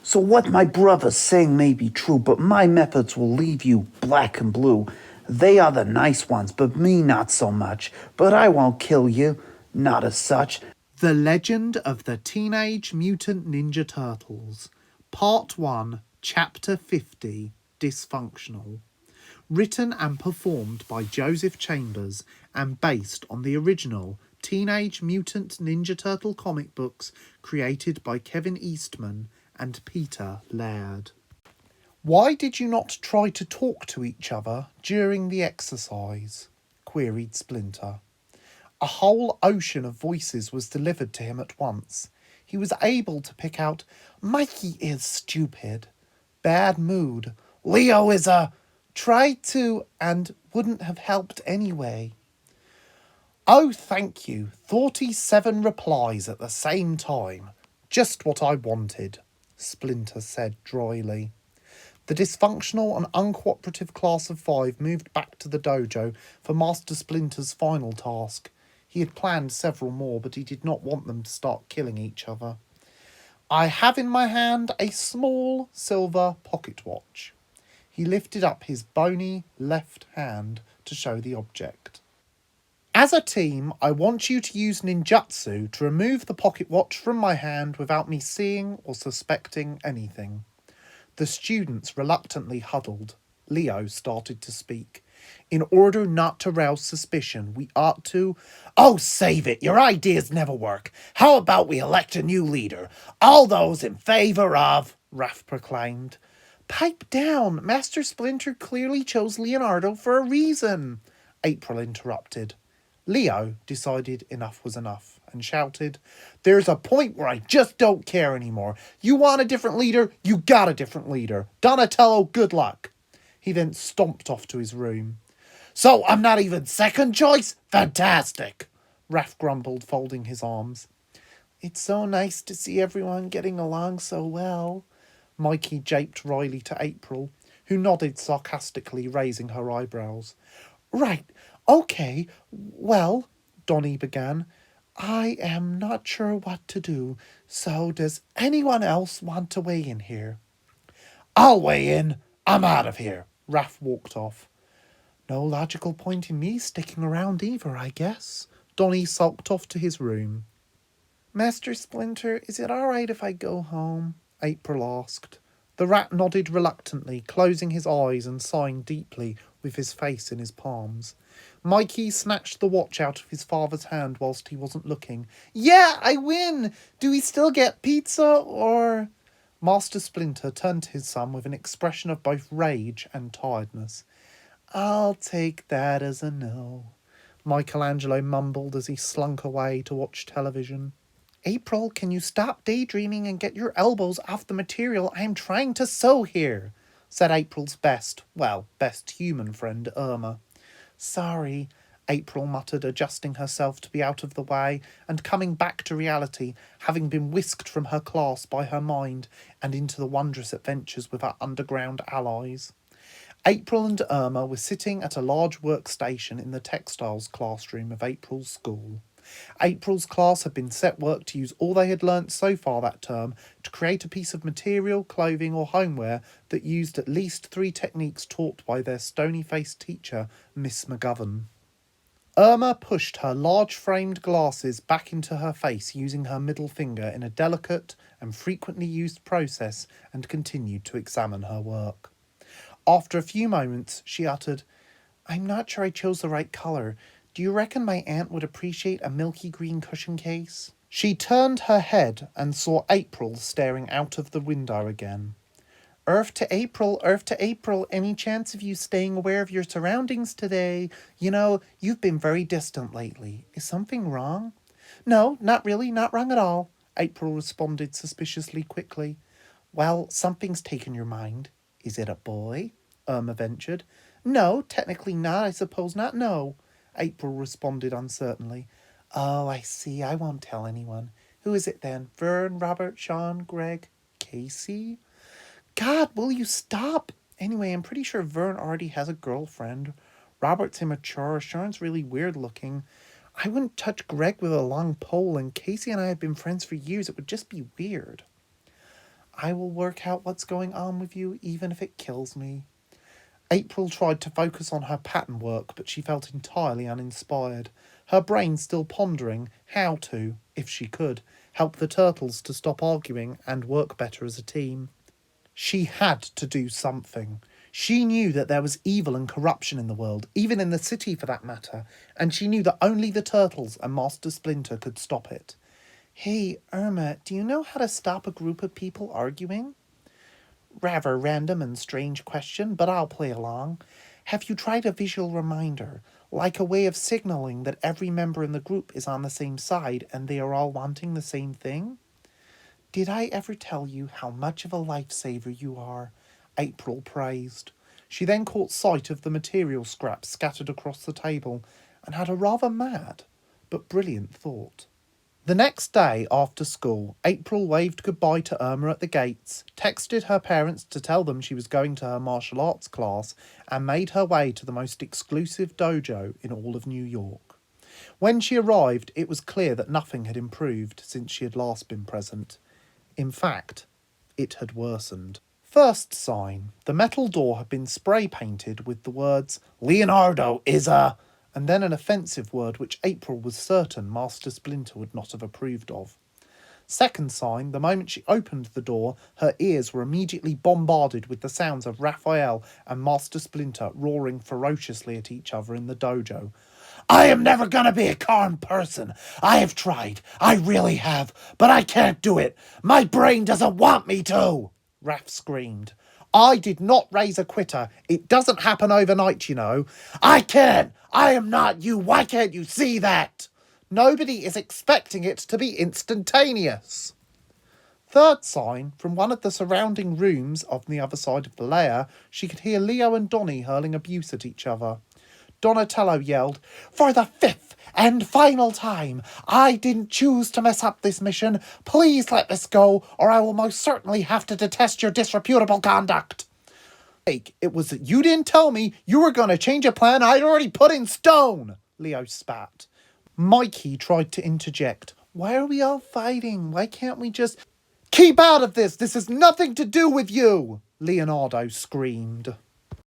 So what my brother's saying may be true, but my methods will leave you black and blue. They are the nice ones, but me not so much. But I won't kill you, not as such. The Legend of the Teenage Mutant Ninja Turtles, Part 1, Chapter 50, Dysfunctional. Written and performed by Joseph Chambers and based on the original Teenage Mutant Ninja Turtle comic books created by Kevin Eastman and Peter Laird. Why did you not try to talk to each other during the exercise? Queried Splinter. A whole ocean of voices was delivered to him at once. He was able to pick out, Mikey is stupid, bad mood, Leo is a, tried to, and wouldn't have helped anyway. Oh, thank you. 47 replies at the same time. Just what I wanted, Splinter said dryly. The dysfunctional and uncooperative class of 5 moved back to the dojo for Master Splinter's final task. He had planned several more, but he did not want them to start killing each other. I have in my hand a small silver pocket watch. He lifted up his bony left hand to show the object. As a team, I want you to use ninjutsu to remove the pocket watch from my hand without me seeing or suspecting anything. The students reluctantly huddled. Leo started to speak. In order not to rouse suspicion, we ought to... Oh, save it! Your ideas never work. How about we elect a new leader? All those in favour of... Raph proclaimed. Pipe down! Master Splinter clearly chose Leonardo for a reason, April interrupted. Leo decided enough was enough and shouted, There's a point where I just don't care anymore. You want a different leader? You got a different leader. Donatello, good luck. He then stomped off to his room. So I'm not even second choice? Fantastic, Raph grumbled, folding his arms. It's so nice to see everyone getting along so well, Mikey japed wryly to April, who nodded sarcastically, raising her eyebrows. Right, okay, well, Donnie began, I am not sure what to do, so does anyone else want to weigh in here? I'll weigh in. I'm out of here. Raph walked off. No logical point in me sticking around either, I guess. Donnie sulked off to his room. Master Splinter, is it all right if I go home? April asked. The rat nodded reluctantly, closing his eyes and sighing deeply with his face in his palms. Mikey snatched the watch out of his father's hand whilst he wasn't looking. Yeah, I win! Do we still get pizza, or... Master Splinter turned to his son with an expression of both rage and tiredness. I'll take that as a no, Michelangelo mumbled as he slunk away to watch television. April, can you stop daydreaming and get your elbows off the material I'm trying to sew here? Said April's best human friend, Irma. Sorry, April muttered, adjusting herself to be out of the way and coming back to reality, having been whisked from her class by her mind and into the wondrous adventures with her underground allies. April and Irma were sitting at a large workstation in the textiles classroom of April's school. April's class had been set work to use all they had learnt so far that term to create a piece of material, clothing or homeware that used at least 3 techniques taught by their stony-faced teacher, Miss McGovern. Irma pushed her large-framed glasses back into her face using her middle finger in a delicate and frequently used process and continued to examine her work. After a few moments, she uttered, I'm not sure I chose the right colour. Do you reckon my aunt would appreciate a milky green cushion case? She turned her head and saw April staring out of the window again. Earth to April, any chance of you staying aware of your surroundings today? You know, you've been very distant lately. Is something wrong? No, not really, not wrong at all, April responded suspiciously quickly. Well, something's taken your mind. Is it a boy? Irma ventured. No, technically not, I suppose not, no, April responded uncertainly. Oh, I see, I won't tell anyone. Who is it then? Vern, Robert, Sean, Greg, Casey? God, will you stop? Anyway, I'm pretty sure Vern already has a girlfriend. Robert's immature, Sean's really weird looking. I wouldn't touch Greg with a long pole, and Casey and I have been friends for years. It would just be weird. I will work out what's going on with you, even if it kills me. April tried to focus on her pattern work, but she felt entirely uninspired, her brain still pondering how to, if she could, help the turtles to stop arguing and work better as a team. She had to do something. She knew that there was evil and corruption in the world, even in the city for that matter, and she knew that only the turtles and Master Splinter could stop it. Hey, Irma, do you know how to stop a group of people arguing? Rather random and strange question, but I'll play along. Have you tried a visual reminder, like a way of signalling that every member in the group is on the same side and they are all wanting the same thing? Did I ever tell you how much of a lifesaver you are? April praised. She then caught sight of the material scraps scattered across the table and had a rather mad but brilliant thought. The next day after school, April waved goodbye to Irma at the gates, texted her parents to tell them she was going to her martial arts class, and made her way to the most exclusive dojo in all of New York. When she arrived, it was clear that nothing had improved since she had last been present. In fact, it had worsened. First sign, the metal door had been spray painted with the words, "Leonardo is a..." and then an offensive word which April was certain Master Splinter would not have approved of. Second sign, the moment she opened the door, her ears were immediately bombarded with the sounds of Raphael and Master Splinter roaring ferociously at each other in the dojo. "I am never gonna be a calm person. I have tried. I really have. But I can't do it. My brain doesn't want me to," Raph screamed. "I did not raise a quitter. It doesn't happen overnight, you know." "I can! I am not you. Why can't you see that?" "Nobody is expecting it to be instantaneous." Third sign, from one of the surrounding rooms on the other side of the layer, she could hear Leo and Donnie hurling abuse at each other. Donatello yelled, "For the fifth and final time, I didn't choose to mess up this mission. Please let this go, or I will most certainly have to detest your disreputable conduct." "It was that you didn't tell me you were going to change a plan I'd already put in stone," Leo spat. Mikey tried to interject. "Why are we all fighting? Why can't we just..." "Keep out of this! This has nothing to do with you!" Leonardo screamed.